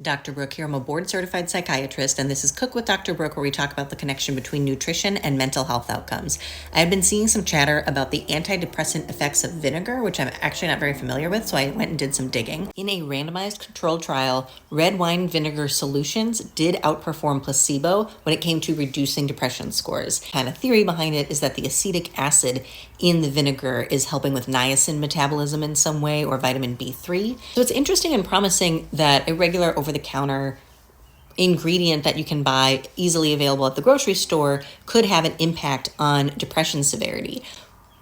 Dr. Brooke here. I'm a board-certified psychiatrist, and this is Cook with Dr. Brooke, where we talk about the connection between nutrition and mental health outcomes. I've been seeing some chatter about the antidepressant effects of vinegar, which I'm actually not very familiar with, so I went and did some digging. In a randomized controlled trial, red wine vinegar solutions did outperform placebo when it came to reducing depression scores. The kind of theory behind it is that the acetic acid in the vinegar is helping with niacin metabolism in some way, or vitamin B3. So it's interesting and promising that a regular over-the-counter ingredient that you can buy easily available at the grocery store could have an impact on depression severity.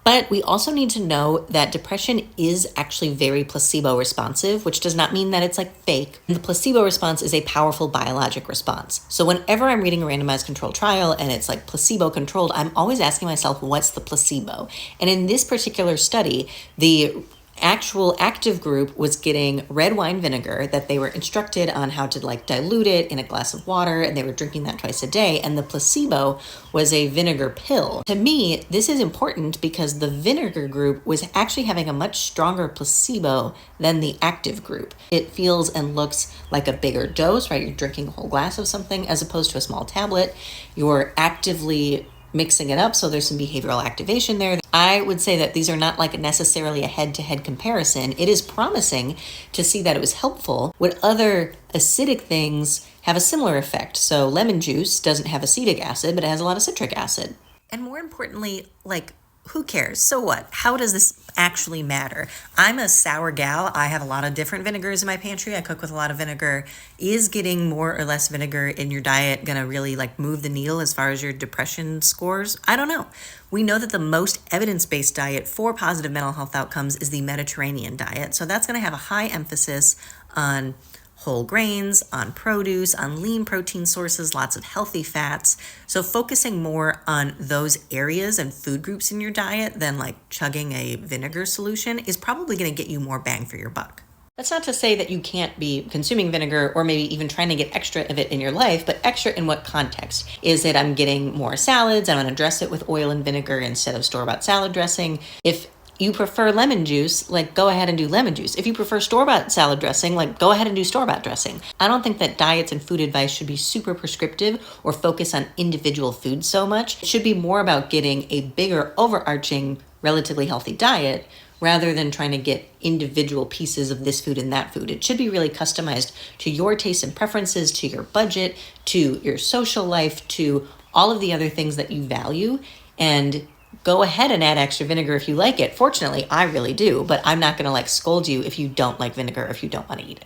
But we also need to know that depression is actually very placebo responsive, which does not mean that it's like fake. The placebo response is a powerful biologic response. So whenever I'm reading a randomized controlled trial and it's like placebo controlled, I'm always asking myself, what's the placebo? And in this particular study, the actual active group was getting red wine vinegar that they were instructed on how to dilute it in a glass of water, and they were drinking that twice a day, and the placebo was a vinegar pill. To me, this is important because the vinegar group was actually having a much stronger placebo than the active group. It feels and looks like a bigger dose, right? You're drinking a whole glass of something as opposed to a small tablet. You're actively mixing it up, so there's some behavioral activation there. I would say that these are not necessarily a head-to-head comparison. It is promising to see that it was helpful. Would other acidic things have a similar effect? So lemon juice doesn't have acetic acid, but it has a lot of citric acid. And more importantly, who cares? So what? How does this actually matter? I'm a sour gal. I have a lot of different vinegars in my pantry. I cook with a lot of vinegar. Is getting more or less vinegar in your diet gonna really move the needle as far as your depression scores? I don't know. We know that the most evidence-based diet for positive mental health outcomes is the Mediterranean diet. So that's gonna have a high emphasis on whole grains, on produce, on lean protein sources, lots of healthy fats. So focusing more on those areas and food groups in your diet than chugging a vinegar solution is probably going to get you more bang for your buck. That's not to say that you can't be consuming vinegar or maybe even trying to get extra of it in your life, but extra in what context? Is it I'm getting more salads, I'm going to dress it with oil and vinegar instead of store-bought salad dressing? If you prefer lemon juice, go ahead and do lemon juice. If you prefer store-bought salad dressing, go ahead and do store-bought dressing. I don't think that diets and food advice should be super prescriptive or focus on individual foods so much. It should be more about getting a bigger, overarching, relatively healthy diet rather than trying to get individual pieces of this food and that food. It should be really customized to your tastes and preferences, to your budget, to your social life, to all of the other things that you value, and go ahead and add extra vinegar if you like it. Fortunately, I really do, but I'm not going to scold you if you don't like vinegar, if you don't want to eat it.